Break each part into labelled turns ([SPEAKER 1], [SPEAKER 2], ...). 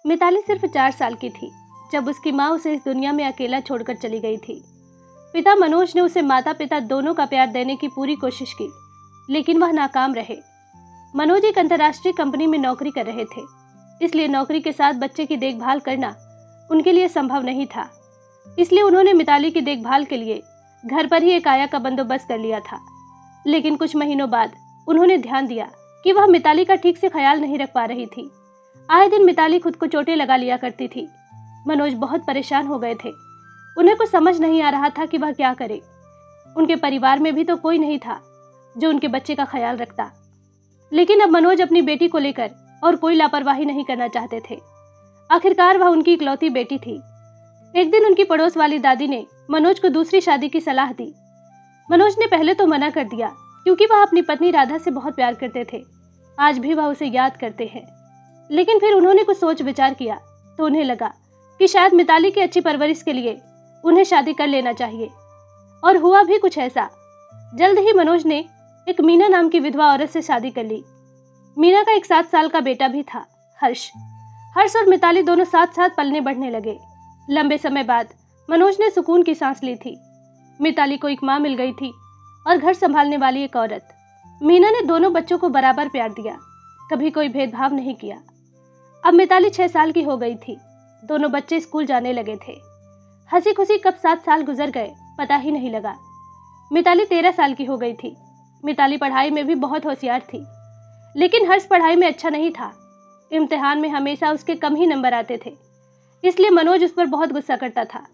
[SPEAKER 1] मिताली सिर्फ 4 साल की थी जब उसकी माँ उसे इस दुनिया में अकेला छोड़कर चली गई थी। पिता मनोज ने उसे माता पिता दोनों का प्यार देने की पूरी कोशिश की, लेकिन वह नाकाम रहे। मनोज एक अंतर्राष्ट्रीय कंपनी में नौकरी कर रहे थे, इसलिए नौकरी के साथ बच्चे की देखभाल करना उनके लिए संभव नहीं था। इसलिए उन्होंने मिताली की देखभाल के लिए घर पर ही एक आया का बंदोबस्त कर लिया था। लेकिन कुछ महीनों बाद उन्होंने ध्यान दिया कि वह मिताली का ठीक से ख्याल नहीं रख पा रही थी। आए दिन मिताली खुद को चोटें लगा लिया करती थी। मनोज बहुत परेशान हो गए थे। उन्हें कुछ समझ नहीं आ रहा था कि वह क्या करे। उनके परिवार में भी तो कोई नहीं था जो उनके बच्चे का ख्याल रखता। लेकिन अब मनोज अपनी बेटी को लेकर और कोई लापरवाही नहीं करना चाहते थे। आखिरकार वह उनकी इकलौती बेटी थी। एक दिन उनकी पड़ोस वाली दादी ने मनोज को दूसरी शादी की सलाह दी। मनोज ने पहले तो मना कर दिया, क्योंकि वह अपनी पत्नी राधा से बहुत प्यार करते थे। आज भी वह उसे याद करते हैं। लेकिन फिर उन्होंने कुछ सोच विचार किया तो उन्हें लगा कि शायद मिताली की अच्छी परवरिश के लिए उन्हें शादी कर लेना चाहिए। और हुआ भी कुछ ऐसा। जल्द ही मनोज ने एक मीना नाम की विधवा औरत से शादी कर ली। मीना का एक 7 साल का बेटा भी था, हर्ष। हर्ष और मिताली दोनों साथ साथ पलने बढ़ने लगे। लंबे समय बाद मनोज ने सुकून की सांस ली थी। मिताली को एक माँ मिल गई थी और घर संभालने वाली एक औरत। मीना ने दोनों बच्चों को बराबर प्यार दिया, कभी कोई भेदभाव नहीं किया। अब मिताली 6 साल की हो गई थी। दोनों बच्चे स्कूल जाने लगे थे। हंसी खुशी कब 7 साल गुजर गए पता ही नहीं लगा। मिताली 13 साल की हो गई थी। मिताली पढ़ाई में भी बहुत होशियार थी, लेकिन हर्ष पढ़ाई में अच्छा नहीं था। इम्तिहान में हमेशा उसके कम ही नंबर आते थे, इसलिए मनोज उस पर बहुत गुस्सा करता था।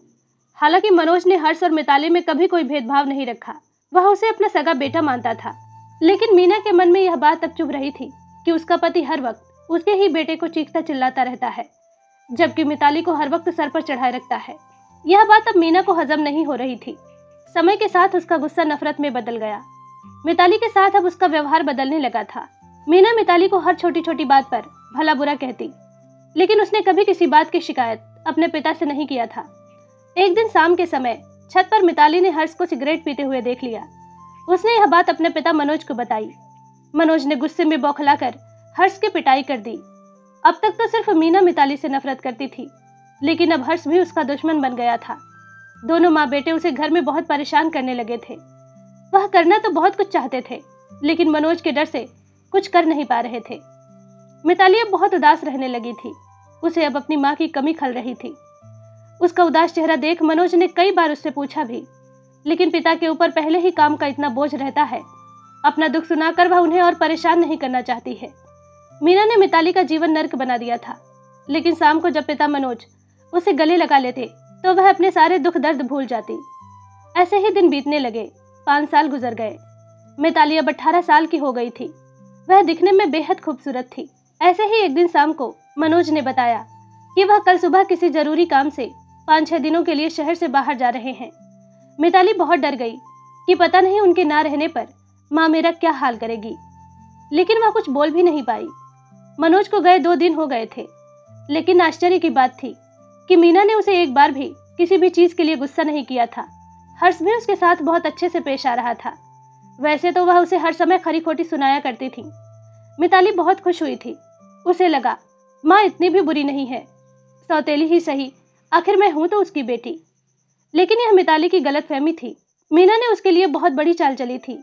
[SPEAKER 1] हालांकि मनोज ने हर्ष और मिताली में कभी कोई भेदभाव नहीं रखा। वह उसे अपना सगा बेटा मानता था। लेकिन मीना के मन में यह बात अब चुभ रही थी कि उसका पति हर वक्त उसके ही बेटे को चीखता चिल्लाता रहता है, जबकि मिताली को हर वक्त सर पर चढ़ाए रखता है। यह बात अब मीना को हजम नहीं हो रही थी। समय के साथ उसका गुस्सा नफरत में बदल गया। मिताली के साथ अब उसका व्यवहार बदलने लगा था। मीना मिताली को हर छोटी छोटी बात पर भला बुरा कहती, लेकिन उसने कभी किसी बात की शिकायत अपने पिता से नहीं किया था। एक दिन शाम के समय छत पर मिताली ने हर्ष को सिगरेट पीते हुए देख लिया। उसने यह बात अपने पिता मनोज को बताई। मनोज ने गुस्से में बौखलाकर हर्ष की पिटाई कर दी। अब तक तो सिर्फ मीना मिताली से नफरत करती थी, लेकिन अब हर्ष भी उसका दुश्मन बन गया था। दोनों माँ बेटे उसे घर में बहुत परेशान करने लगे थे। वह करना तो बहुत कुछ चाहते थे, लेकिन मनोज के डर से कुछ कर नहीं पा रहे थे। मिताली अब बहुत उदास रहने लगी थी। उसे अब अपनी माँ की कमी खल रही थी। उसका उदास चेहरा देख मनोज ने कई बार उससे पूछा भी, लेकिन पिता के ऊपर पहले ही काम का इतना बोझ रहता है। अपना दुख सुनाकर वह उन्हें और परेशान नहीं करना चाहती है। मीना ने मिताली का जीवन नर्क बना दिया था, लेकिन शाम को जब पिता मनोज उसे गले लगा लेते तो वह अपने सारे दुख दर्द भूल जाती। ऐसे ही दिन बीतने लगे। 5 साल गुजर गए। मिताली अब 18 साल की हो गई थी। वह दिखने में बेहद खूबसूरत थी। ऐसे ही एक दिन शाम को मनोज ने बताया कि वह कल सुबह किसी जरूरी काम से 5-6 दिनों के लिए शहर से बाहर जा रहे हैं। मिताली बहुत डर गई कि पता नहीं उनके ना रहने पर माँ मेरा क्या हाल करेगी, लेकिन वह कुछ बोल भी नहीं पाई। मनोज को गए 2 दिन हो गए थे, लेकिन आश्चर्य की बात थी कि मीना ने उसे एक बार भी किसी भी चीज के लिए गुस्सा नहीं किया था। हर्ष भी उसके साथ बहुत अच्छे से पेश आ रहा था। वैसे तो वह उसे हर समय खरी खोटी सुनाया करती थी। मिताली बहुत खुश हुई थी। उसे लगा माँ इतनी भी बुरी नहीं है, सौतेली ही सही, आखिर मैं हूं तो उसकी बेटी। लेकिन यह मिताली की गलतफहमी थी। मीना ने उसके लिए बहुत बड़ी चाल चली थी।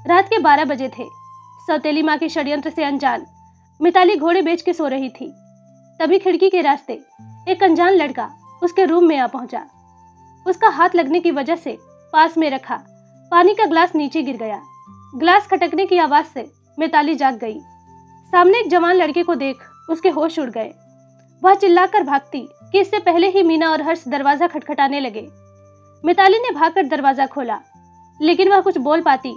[SPEAKER 1] रात के 12 बजे थे। सौतेली माँ के षड्यंत्र से अनजान मिताली घोड़े बेच के सो रही थी। तभी खिड़की के रास्ते एक अनजान लड़का उसके रूम में आ पहुंचा। उसका हाथ लगने की वजह से पास में रखा पानी का ग्लास नीचे गिर गया। ग्लास खटकने की आवाज से मिताली जाग गई। सामने एक जवान लड़के को देख उसके होश उड़ गए। वह चिल्लाकर भागती कि इससे पहले ही मीना और हर्ष दरवाजा खटखटाने लगे। मिताली ने भागकर दरवाजा खोला, लेकिन वह कुछ बोल पाती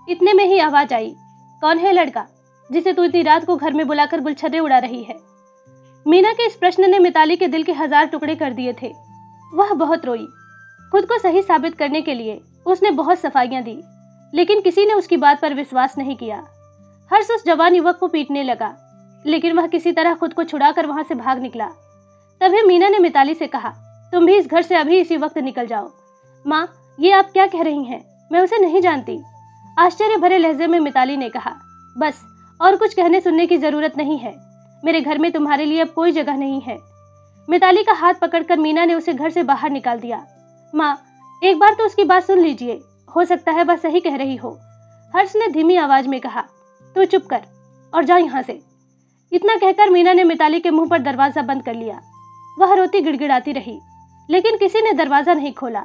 [SPEAKER 1] इतने में ही आवाज आई, कौन है लड़का जिसे तू इतनी रात को घर में बुलाकर गुलछर्रे उड़ा रही है? मीना के इस प्रश्न ने मिताली के दिल के 1000 टुकड़े कर दिए थे। वह बहुत रोई। खुद को सही साबित करने के लिए उसने बहुत सफाइयां दी, लेकिन किसी ने उसकी बात पर विश्वास नहीं किया। हर्ष उस जवान युवक को पीटने लगा, लेकिन वह किसी तरह खुद को छुड़ाकर वहां से भाग निकला। तभी मीना ने मिताली से कहा, तुम भी इस घर से अभी इसी वक्त निकल जाओ। माँ, ये आप क्या कह रही हैं? मैं उसे नहीं जानती। आश्चर्य भरे लहजे में मिताली ने कहा, बस और कुछ कहने सुनने की जरूरत नहीं है। मेरे घर में तुम्हारे लिए अब कोई जगह नहीं है। मिताली का हाथ पकड़कर मीना ने उसे घर से बाहर निकाल दिया। माँ, एक बार तो उसकी बात सुन लीजिए, हो सकता है वह सही कह रही हो। हर्ष ने धीमी आवाज में कहा। तू चुप कर और जा यहाँ से। इतना कहकर मीना ने मिताली के मुंह पर दरवाजा बंद कर लिया। वह रोती गिड़गिड़ाती रही, लेकिन किसी ने दरवाजा नहीं खोला।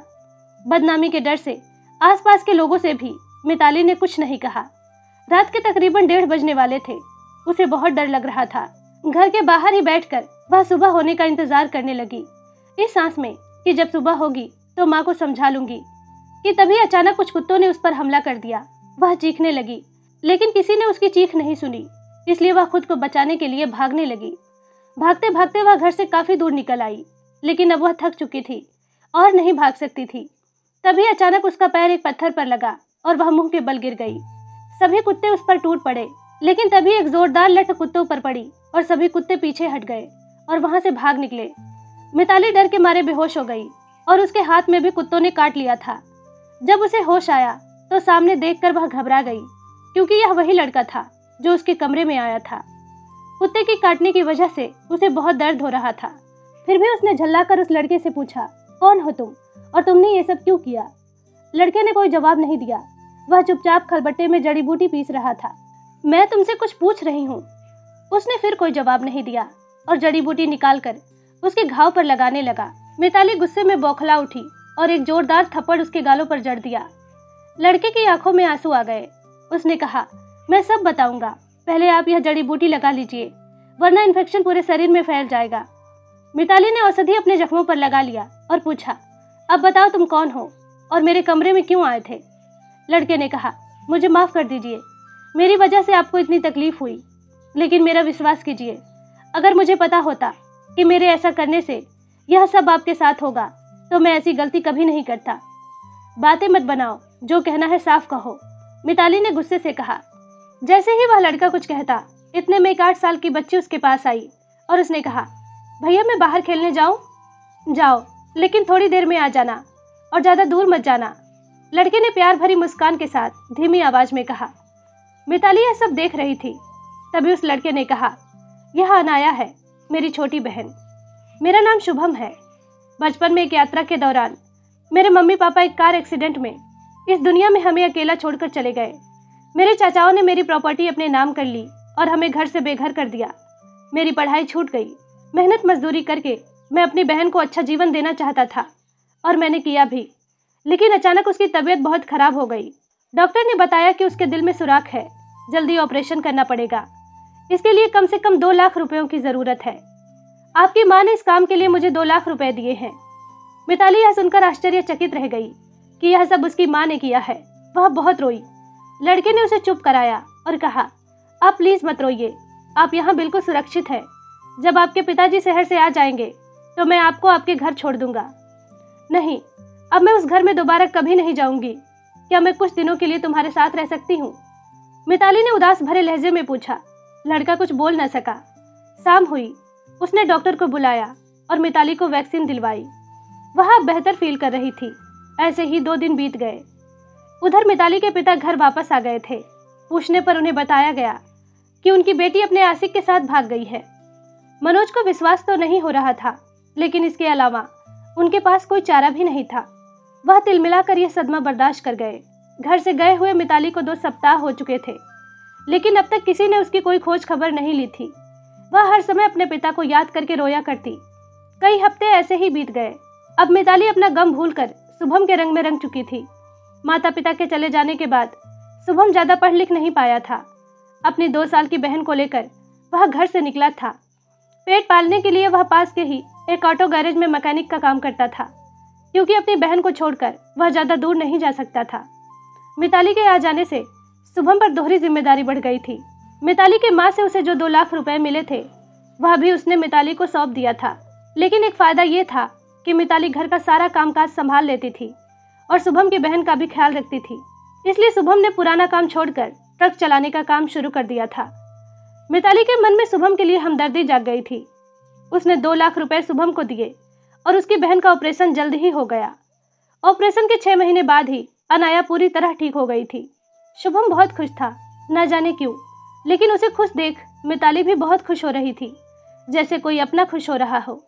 [SPEAKER 1] बदनामी के डर से आसपास के लोगों से भी मिताली ने कुछ नहीं कहा। रात के तकरीबन 1:30 बजने वाले थे। उसे बहुत डर लग रहा था। घर के बाहर ही बैठकर वह सुबह होने का इंतजार करने लगी, इस सांस में कि जब सुबह होगी तो माँ को समझा लूंगी। कि तभी अचानक कुछ कुत्तों ने उस पर हमला कर दिया। वह चीखने लगी, लेकिन किसी ने उसकी चीख नहीं सुनी, इसलिए वह खुद को बचाने के लिए भागने लगी। भागते भागते वह घर से काफी दूर निकल आई, लेकिन अब वह थक चुकी थी और नहीं भाग सकती थी। तभी अचानक उसका पैर एक पत्थर पर लगा और वह मुंह के बल गिर गई। सभी कुत्ते उस पर टूट पड़े, लेकिन तभी एक जोरदार लठ कुत्तों पर पड़ी और सभी कुत्ते पीछे हट गए और वहां से भाग निकले। मिताली डर के मारे बेहोश हो गई और उसके हाथ में भी कुत्तों ने काट लिया था। जब उसे होश आया तो सामने देखकर वह घबरा गई, क्योंकि यह वही लड़का था जो उसके कमरे में आया था। कुत्ते की काटने की वजह से उसे बहुत दर्द हो रहा था। फिर भी उसने झल्लाकर उस लड़के से पूछा, कौन हो तुम और तुमने ये सब क्यों किया? लड़के ने कोई जवाब नहीं दिया। वह चुपचाप खलबट्टे में जड़ी बूटी पीस रहा था। मैं तुमसे कुछ पूछ रही हूँ। उसने फिर कोई जवाब नहीं दिया और जड़ी बूटी निकालकर उसके घाव पर लगाने लगा। मिताली गुस्से में बौखला उठी और एक जोरदार थप्पड़ उसके गालों पर जड़ दिया। लड़के की आंखों में आंसू आ गए। उसने कहा, मैं सब बताऊंगा, पहले आप यह जड़ी बूटी लगा लीजिए, वरना इन्फेक्शन पूरे शरीर में फैल जाएगा। मिताली ने औषधि अपने जख्मों पर लगा लिया और पूछा, अब बताओ तुम कौन हो और मेरे कमरे में क्यों आए थे? लड़के ने कहा, मुझे माफ कर दीजिए, मेरी वजह से आपको इतनी तकलीफ हुई, लेकिन मेरा विश्वास कीजिए, अगर मुझे पता होता कि मेरे ऐसा करने से यह सब आपके साथ होगा तो मैं ऐसी गलती कभी नहीं करता। बातें मत बनाओ, जो कहना है साफ कहो, मिताली ने गुस्से से कहा। जैसे ही वह लड़का कुछ कहता, इतने में एक 8 साल की बच्ची उसके पास आई और उसने कहा, भैया मैं बाहर खेलने जाऊं? जाओ, लेकिन थोड़ी देर में आ जाना और ज़्यादा दूर मत जाना। लड़के ने प्यार भरी मुस्कान के साथ धीमी आवाज में कहा। मिताली यह सब देख रही थी। तभी उस लड़के ने कहा, यह अनाया है, मेरी छोटी बहन। मेरा नाम शुभम है। बचपन में एक यात्रा के दौरान मेरे मम्मी पापा एक कार एक्सीडेंट में इस दुनिया में हमें अकेला छोड़कर चले गए। मेरे चाचाओं ने मेरी प्रॉपर्टी अपने नाम कर ली और हमें घर से बेघर कर दिया। मेरी पढ़ाई छूट गई। मेहनत मजदूरी करके मैं अपनी बहन को अच्छा जीवन देना चाहता था और मैंने किया भी, लेकिन अचानक उसकी तबीयत बहुत खराब हो गई। डॉक्टर ने बताया कि उसके दिल में सुराख है, जल्दी ऑपरेशन करना पड़ेगा। इसके लिए कम से कम 2 लाख रुपयों की ज़रूरत है। आपकी माँ ने इस काम के लिए मुझे 2 लाख रुपए दिए हैं। मिताली यह सुनकर आश्चर्यचकित रह गई कि यह सब उसकी माँ ने किया है। वह बहुत रोई। लड़के ने उसे चुप कराया और कहा, आप प्लीज़ मत रोइए, आप यहाँ बिल्कुल सुरक्षित हैं। जब आपके पिताजी शहर से आ जाएंगे तो मैं आपको आपके घर छोड़ दूंगा। नहीं, अब मैं उस घर में दोबारा कभी नहीं जाऊंगी। क्या मैं कुछ दिनों के लिए तुम्हारे साथ रह सकती हूँ? मिताली ने उदास भरे लहजे में पूछा। लड़का कुछ बोल न सका। शाम हुई। उसने डॉक्टर को बुलाया और मिताली को वैक्सीन दिलवाई। वह अब बेहतर फील कर रही थी। ऐसे ही 2 दिन बीत गए। उधर मिताली के पिता घर वापस आ गए थे। पूछने पर उन्हें बताया गया कि उनकी बेटी अपने आशिक के साथ भाग गई है। मनोज को विश्वास तो नहीं हो रहा था, लेकिन इसके अलावा उनके पास कोई चारा भी नहीं था। वह तिलमिलाकर यह सदमा बर्दाश्त कर गए। घर से गए हुए मिताली को 2 सप्ताह हो चुके थे, लेकिन अब तक किसी ने उसकी कोई खोज खबर नहीं ली थी। वह हर समय अपने पिता को याद करके रोया करती। कई हफ्ते ऐसे ही बीत गए। अब मिताली अपना गम भूलकर शुभम के रंग में रंग चुकी थी। माता पिता के चले जाने के बाद शुभम ज़्यादा पढ़ लिख नहीं पाया था। अपनी 2 साल की बहन को लेकर वह घर से निकला था। पेट पालने के लिए वह पास के ही एक ऑटो गैरेज में मैकेनिक का काम करता था, क्योंकि अपनी बहन को छोड़कर वह ज़्यादा दूर नहीं जा सकता था। मिताली के आ जाने से शुभम पर दोहरी जिम्मेदारी बढ़ गई थी। मिताली के माँ से उसे जो 2 लाख रुपए मिले थे, वह भी उसने मिताली को सौंप दिया था। लेकिन एक फ़ायदा ये था कि मिताली घर का सारा कामकाज संभाल लेती थी और शुभम की बहन का भी ख्याल रखती थी। इसलिए शुभम ने पुराना काम छोड़कर ट्रक चलाने का काम शुरू कर दिया था। मिताली के मन में शुभम के लिए हमदर्दी जाग गई थी। उसने 2 लाख रुपए शुभम को दिए और उसकी बहन का ऑपरेशन जल्द ही हो गया। ऑपरेशन के 6 महीने बाद ही अनाया पूरी तरह ठीक हो गई थी। शुभम बहुत खुश था, न जाने क्यों, लेकिन उसे खुश देख मिताली भी बहुत खुश हो रही थी, जैसे कोई अपना खुश हो रहा हो।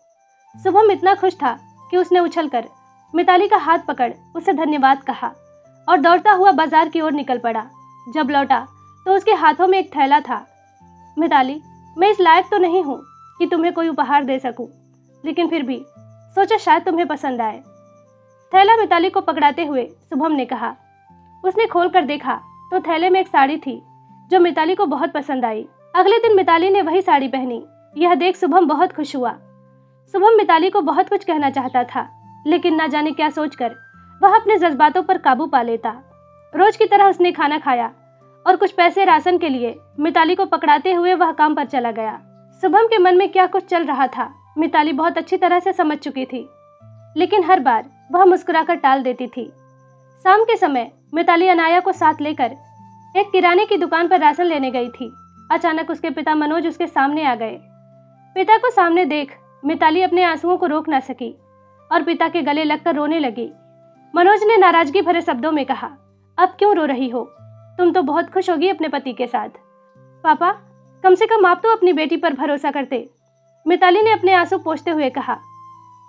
[SPEAKER 1] शुभम इतना खुश था कि उसने उछलकर मिताली का हाथ पकड़ उसे धन्यवाद कहा और दौड़ता हुआ बाजार की ओर निकल पड़ा। जब लौटा तो उसके हाथों में एक थैला था। मिताली, मैं इस लायक तो नहीं हूँ कि तुम्हें कोई उपहार दे सकूं, लेकिन फिर भी सोचा शायद तुम्हें पसंद आए। थैला मिताली को पकड़ाते हुए शुभम ने कहा। उसने खोल कर देखा तो थैले में एक साड़ी थी जो मिताली को बहुत पसंद आई। अगले दिन मिताली ने वही साड़ी पहनी। यह देख शुभम बहुत खुश हुआ। शुभम मिताली को बहुत कुछ कहना चाहता था, लेकिन ना जाने क्या सोचकर वह अपने जज्बातों पर काबू पा लेता। रोज की तरह उसने खाना खाया और कुछ पैसे राशन के लिए मिताली को पकड़ाते हुए वह काम पर चला गया। शुभम के मन में क्या कुछ चल रहा था मिताली बहुत अच्छी तरह से समझ चुकी थी, लेकिन हर बार वह मुस्कुराकर टाल देती थी। शाम के समय मिताली अनाया को साथ लेकर एक किराने की दुकान पर राशन लेने गई थी। अचानक उसके पिता मनोज उसके सामने आ गए। पिता को सामने देख मिताली अपने आंसुओं को रोक ना सकी और पिता के गले लगकर रोने लगी। मनोज ने नाराजगी भरे शब्दों में कहा, अब क्यों रो रही हो? तुम तो बहुत खुश होगी अपने पति के साथ। पापा, कम से कम आप तो अपनी बेटी पर भरोसा करते, मिताली ने अपने आंसू पोंछते हुए कहा।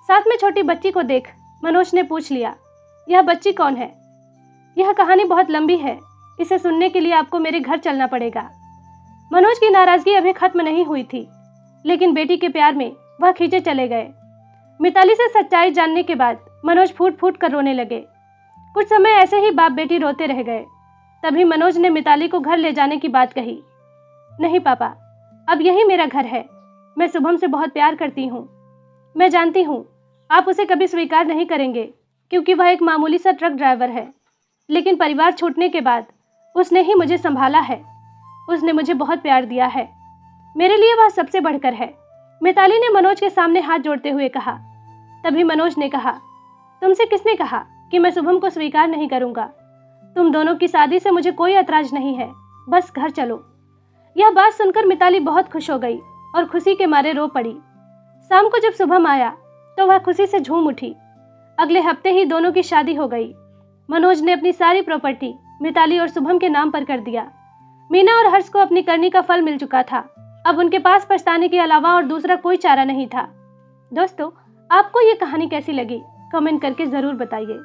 [SPEAKER 1] साथ में छोटी बच्ची को देख मनोज ने पूछ लिया, यह बच्ची कौन है? यह कहानी बहुत लंबी है, इसे सुनने के लिए आपको मेरे घर चलना पड़ेगा। मनोज की नाराजगी अभी खत्म नहीं हुई थी, लेकिन बेटी के प्यार में वह खींचे चले गए। मिताली से सच्चाई जानने के बाद मनोज फूट फूट कर रोने लगे। कुछ समय ऐसे ही बाप बेटी रोते रह गए। तभी मनोज ने मिताली को घर ले जाने की बात कही। नहीं पापा, अब यही मेरा घर है। मैं शुभम से बहुत प्यार करती हूँ। मैं जानती हूँ आप उसे कभी स्वीकार नहीं करेंगे, क्योंकि वह एक मामूली सा ट्रक ड्राइवर है, लेकिन परिवार छूटने के बाद उसने ही मुझे संभाला है। उसने मुझे बहुत प्यार दिया है। मेरे लिए वह सबसे बढ़कर है, मिताली ने मनोज के सामने हाथ जोड़ते हुए कहा। तभी मनोज ने कहा, तुमसे किसने कहा कि मैं शुभम को स्वीकार नहीं करूंगा? तुम दोनों की शादी से मुझे कोई ऐतराज नहीं है, बस घर चलो। यह बात सुनकर मिताली बहुत खुश हो गई और खुशी के मारे रो पड़ी। शाम को जब शुभम आया तो वह खुशी से झूम उठी। अगले हफ्ते ही दोनों की शादी हो गई। मनोज ने अपनी सारी प्रॉपर्टी मिताली और शुभम के नाम पर कर दिया। मीना और हर्ष को अपनी करनी का फल मिल चुका था। अब उनके पास पछताने के अलावा और दूसरा कोई चारा नहीं था। दोस्तों, आपको ये कहानी कैसी लगी? कमेंट करके ज़रूर बताइए।